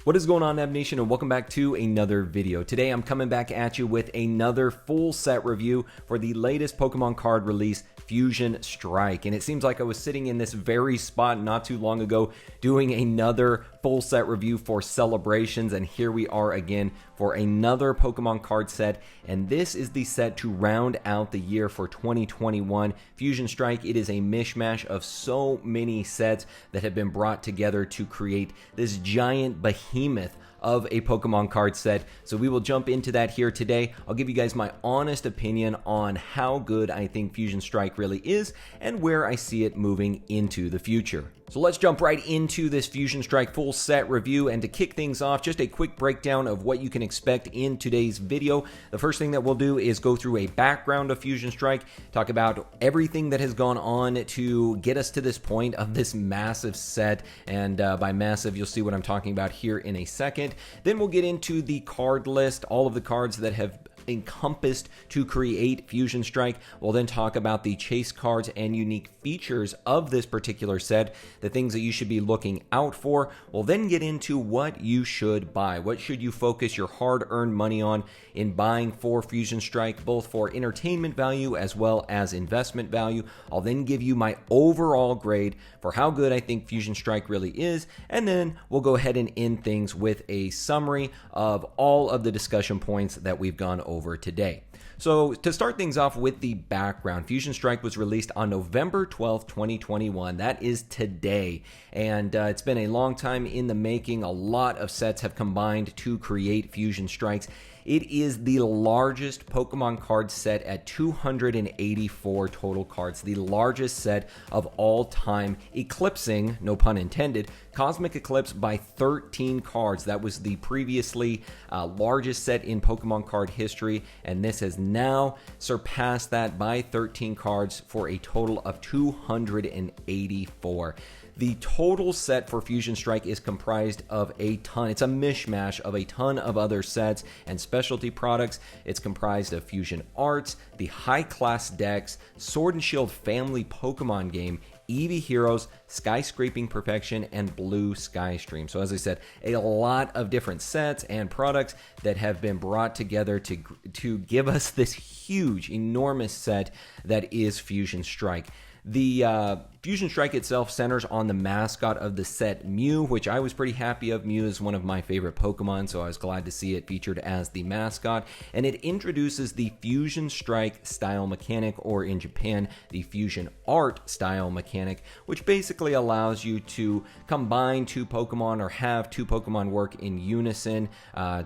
What is going on, Neb Nation, and welcome back to another video. Today I'm coming back at you with another full set review for the latest Pokemon card release, Fusion Strike. And it seems like I was sitting in this very spot not too long ago doing another full set review for Celebrations, and here we are again for another Pokemon card set. And this is the set to round out the year for 2021. Fusion Strike, it is a mishmash of so many sets that have been brought together to create this giant behemoth of a Pokemon card set. So we will jump into that here today. I'll give you guys my honest opinion on how good I think Fusion Strike really is and where I see it moving into the future. So let's jump right into this Fusion Strike full set review, and to kick things off, just a quick breakdown of what you can expect in today's video. The first thing that we'll do is go through a background of Fusion Strike, talk about everything that has gone on to get us to this point of this massive set, and by massive, you'll see what I'm talking about here in a second. Then we'll get into the card list, all of the cards that have encompassed to create Fusion Strike. We'll then talk about the chase cards and unique features of this particular set, the things that you should be looking out for. We'll then get into what you should buy. What should you focus your hard-earned money on in buying for Fusion Strike, both for entertainment value as well as investment value. I'll then give you my overall grade for how good I think Fusion Strike really is, and then we'll go ahead and end things with a summary of all of the discussion points that we've gone over today. So to start things off with the background, Fusion Strike was released on November 12th, 2021. That is today. And it's been a long time in the making. A lot of sets have combined to create Fusion Strikes. It is the largest Pokemon card set at 284 total cards, the largest set of all time, eclipsing, no pun intended, Cosmic Eclipse by 13 cards. That was the previously largest set in Pokemon card history, and this has now surpassed that by 13 cards for a total of 284. The total set for Fusion Strike is comprised of a ton. It's a mishmash of a ton of other sets and specialty products. It's comprised of Fusion Arts, the High Class Dex, Sword and Shield Family Pokemon game, Eevee Heroes, Skyscraping Perfection, and Blue Sky Stream. So as I said, a lot of different sets and products that have been brought together to give us this huge, enormous set that is Fusion Strike. The Fusion Strike itself centers on the mascot of the set, Mew, which I was pretty happy of. Mew is one of my favorite Pokemon, so I was glad to see it featured as the mascot. And it introduces the Fusion Strike style mechanic, or in Japan, the Fusion Art style mechanic, which basically allows you to combine two Pokemon or have two Pokemon work in unison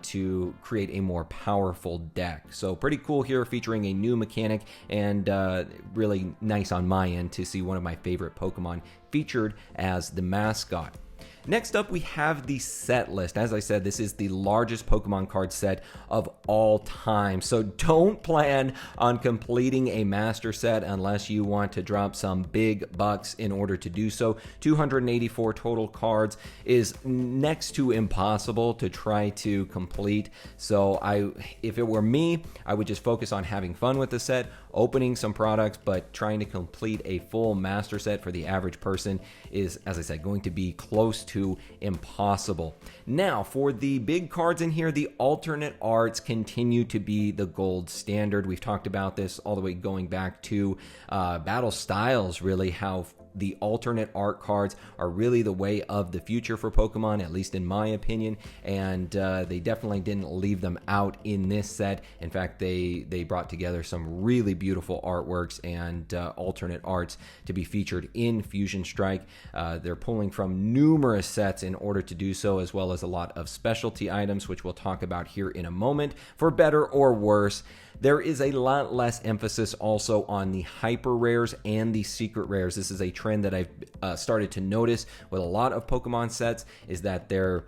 to create a more powerful deck. So pretty cool here, featuring a new mechanic, and really nice on my end to see one of my favorite Pokemon featured as the mascot. Next up, we have the set list. As I said, this is the largest Pokemon card set of all time. So don't plan on completing a master set unless you want to drop some big bucks in order to do so. 284 total cards is next to impossible to try to complete. So if it were me, I would just focus on having fun with the set, opening some products, but trying to complete a full master set for the average person is, as I said, going to be close to impossible. Now, for the big cards in here, the alternate arts continue to be the gold standard. We've talked about this all the way going back to Battle Styles, really, how the alternate art cards are really the way of the future for Pokemon, at least in my opinion, and they definitely didn't leave them out in this set. In fact, they brought together some really beautiful artworks and alternate arts to be featured in Fusion Strike. They're pulling from numerous sets in order to do so, as well as a lot of specialty items, which we'll talk about here in a moment, for better or worse. There is a lot less emphasis also on the hyper rares and the secret rares. This is a trend that I've started to notice with a lot of Pokemon sets, is that they're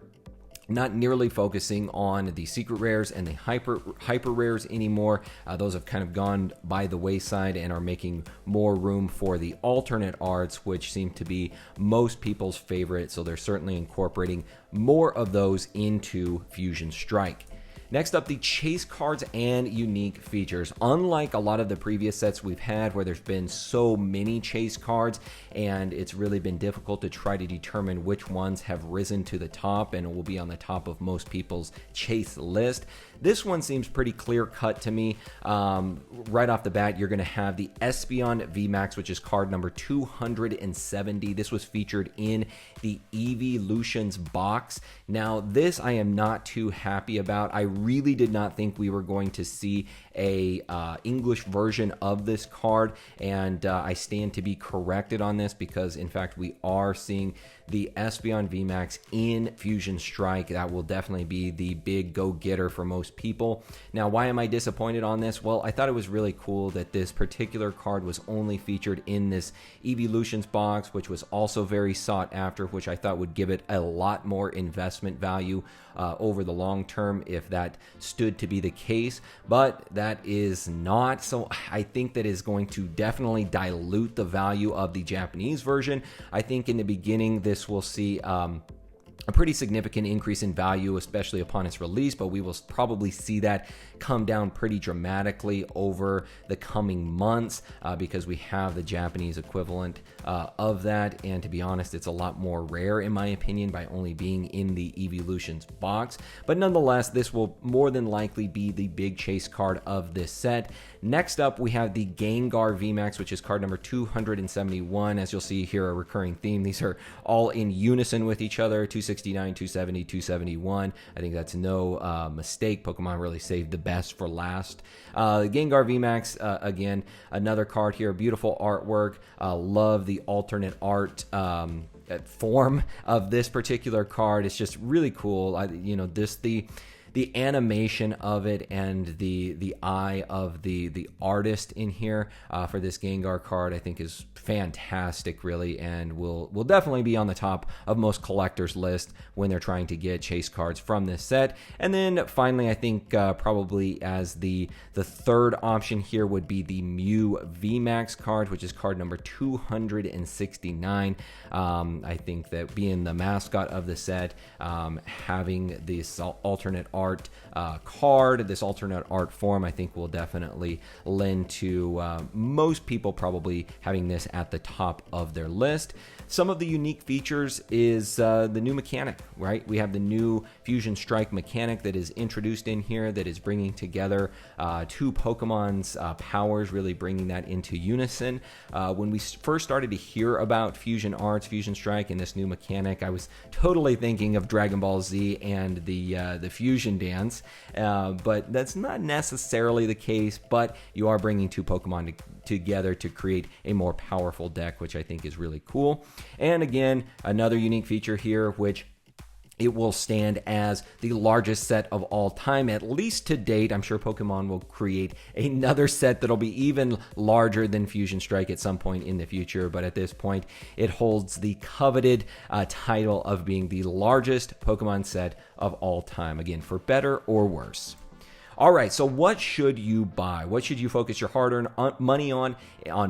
not nearly focusing on the secret rares and the hyper rares anymore. Those have kind of gone by the wayside and are making more room for the alternate arts, which seem to be most people's favorite. So they're certainly incorporating more of those into Fusion Strike. Next up, the chase cards and unique features. Unlike a lot of the previous sets we've had where there's been so many chase cards and it's really been difficult to try to determine which ones have risen to the top and will be on the top of most people's chase list, this one seems pretty clear cut to me. Right off the bat, you're going to have the Espeon VMAX, which is card number 270. This was featured in the Evolutions box. Now, this I am not too happy about. I really did not think we were going to see a English version of this card, and I stand to be corrected on this because, in fact, we are seeing the Espeon VMAX in Fusion Strike. That will definitely be the big go-getter for most people. Now, why am I disappointed on this? Well, I thought it was really cool that this particular card was only featured in this Evolutions box, which was also very sought after, which I thought would give it a lot more investment value over the long term if that stood to be the case, but that is not. So I think that is going to definitely dilute the value of the Japanese version. I think in the beginning this will see a pretty significant increase in value, especially upon its release, but we will probably see that come down pretty dramatically over the coming months because we have the Japanese equivalent of that. And to be honest, it's a lot more rare in my opinion by only being in the Evolutions box. But nonetheless, this will more than likely be the big chase card of this set. Next up, we have the Gengar VMAX, which is card number 271. As you'll see here, a recurring theme. These are all in unison with each other. 269, 270, 271. I think that's no mistake. Pokemon really saved the best for last. Gengar VMAX, again, another card here. Beautiful artwork. Love the alternate art form of this particular card. It's just really cool. The animation of it and the eye of the artist in here for this Gengar card, I think is fantastic, really, and will definitely be on the top of most collectors' list when they're trying to get chase cards from this set. And then finally, I think probably as the third option here would be the Mew VMAX card, which is card number 269. I think that being the mascot of the set, having this alternate art card, this alternate art form, I think will definitely lend to most people probably having this at the top of their list. Some of the unique features is the new mechanic, right? We have the new Fusion Strike mechanic that is introduced in here that is bringing together two Pokemon's powers, really bringing that into unison. When we first started to hear about Fusion Arts, Fusion Strike, and this new mechanic, I was totally thinking of Dragon Ball Z and the Fusion Dance, but that's not necessarily the case, but you are bringing two Pokemon together to create a more powerful deck, which I think is really cool. And again, another unique feature here, which it will stand as the largest set of all time, at least to date. I'm sure Pokemon will create another set that'll be even larger than Fusion Strike at some point in the future, but at this point, it holds the coveted title of being the largest Pokemon set of all time, again, for better or worse. All right, so what should you buy? What should you focus your hard-earned money on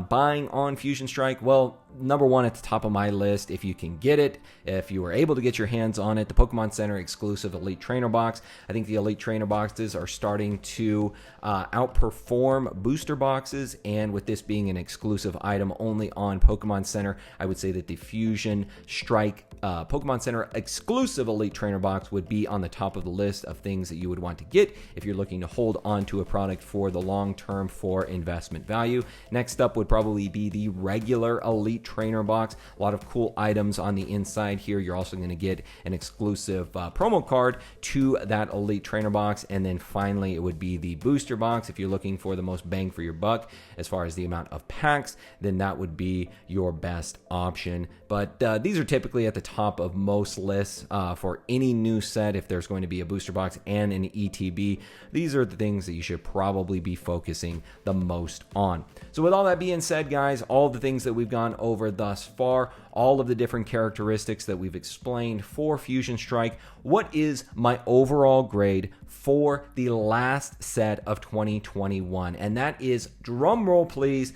buying on Fusion Strike? Well, number one at the top of my list, if you can get it, if you were able to get your hands on it, the Pokemon Center exclusive Elite Trainer Box. I think the Elite Trainer Boxes are starting to outperform booster boxes, and with this being an exclusive item only on Pokemon Center, I would say that the Fusion Strike Pokemon Center exclusive Elite Trainer Box would be on the top of the list of things that you would want to get if you're looking to hold on to a product for the long term for investment value. Next up would probably be the regular Elite Trainer Box. A lot of cool items on the inside here. You're also going to get an exclusive promo card to that Elite Trainer Box. And then finally, it would be the Booster Box. If you're looking for the most bang for your buck as far as the amount of packs, then that would be your best option. But these are typically at the top of most lists for any new set. If there's going to be a Booster Box and an ETB, these are the things that you should probably be focusing the most on. So with all that being said, guys, all the things that we've gone over thus far, all of the different characteristics that we've explained for Fusion Strike, what is my overall grade for the last set of 2021? And that is, drum roll please,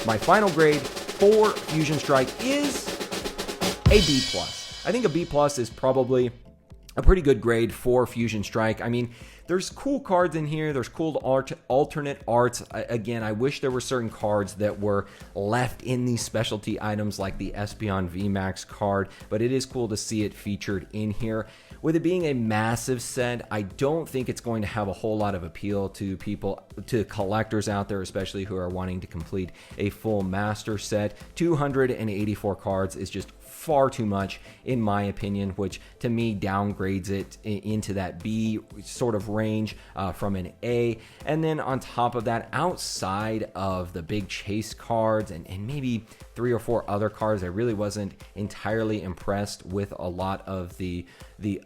my final grade for Fusion Strike is a B+. I think a B+ is probably a pretty good grade for Fusion Strike. I mean, there's cool cards in here. There's cool alternate arts. Again, I wish there were certain cards that were left in these specialty items like the Espeon VMAX card, but it is cool to see it featured in here. With it being a massive set, I don't think it's going to have a whole lot of appeal to people, to collectors out there, especially who are wanting to complete a full master set. 284 cards is just far too much in my opinion, which to me downgrades it into that B sort of range from an A. And then on top of that, outside of the big chase cards and maybe 3 or 4 other cards, I really wasn't entirely impressed with a lot of the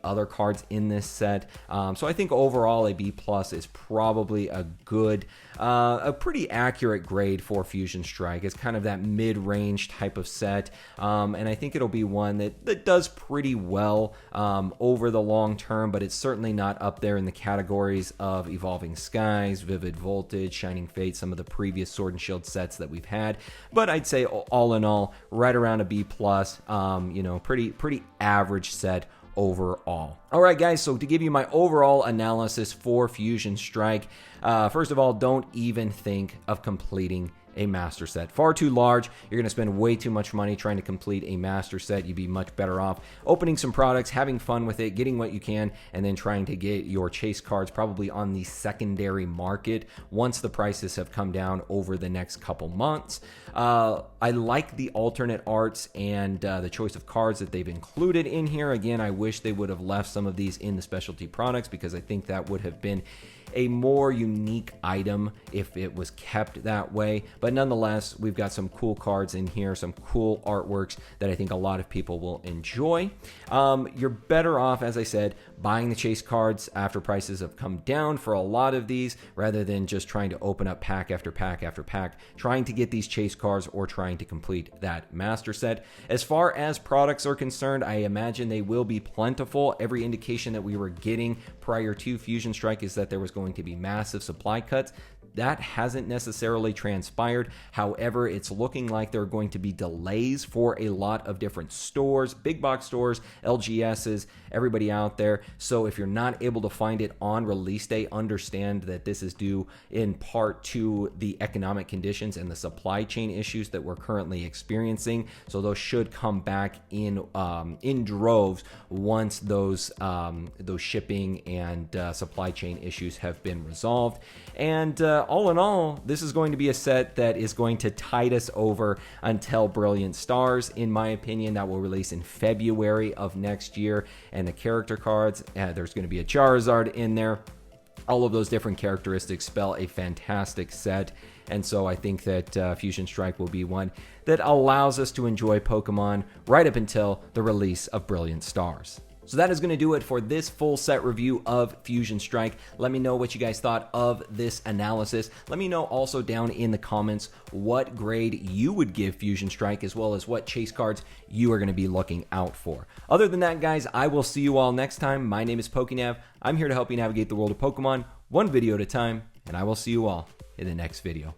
other cards in this set. So I think overall a B plus is probably a good, a pretty accurate grade for Fusion Strike. It's kind of that mid-range type of set, and I think it'll be one that does pretty well over the long term, but it's certainly not up there in the categories of Evolving Skies, Vivid Voltage, Shining Fate, some of the previous Sword and Shield sets that we've had. But I'd say all in all, right around a B plus, you know, pretty average set overall. All right, guys, so to give you my overall analysis for Fusion Strike, first of all, don't even think of completing a master set. Far too large. You're going to spend way too much money trying to complete a master set. You'd be much better off opening some products, having fun with it, getting what you can, and then trying to get your chase cards probably on the secondary market once the prices have come down over the next couple months. I like the alternate arts and the choice of cards that they've included in here. Again, I wish they would have left some of these in the specialty products because I think that would have been a more unique item if it was kept that way. But nonetheless, we've got some cool cards in here, some cool artworks that I think a lot of people will enjoy. You're better off, as I said, buying the chase cards after prices have come down for a lot of these, rather than just trying to open up pack after pack after pack, trying to get these chase cards or trying to complete that master set. As far as products are concerned, I imagine they will be plentiful. Every indication that we were getting prior to Fusion Strike is that there was going to be massive supply cuts. That hasn't necessarily transpired. However, it's looking like there are going to be delays for a lot of different stores, big box stores, LGSs, everybody out there. So if you're not able to find it on release day, understand that this is due in part to the economic conditions and the supply chain issues that we're currently experiencing. So those should come back in droves once those shipping and supply chain issues have been resolved. And all in all, this is going to be a set that is going to tide us over until Brilliant Stars, in my opinion. That will release in February of next year. And the character cards, there's going to be a Charizard in there. All of those different characteristics spell a fantastic set. And so I think that Fusion Strike will be one that allows us to enjoy Pokemon right up until the release of Brilliant Stars. So that is going to do it for this full set review of Fusion Strike. Let me know what you guys thought of this analysis. Let me know also down in the comments what grade you would give Fusion Strike, as well as what chase cards you are going to be looking out for. Other than that, guys, I will see you all next time. My name is PokéNav. I'm here to help you navigate the world of Pokemon one video at a time, and I will see you all in the next video.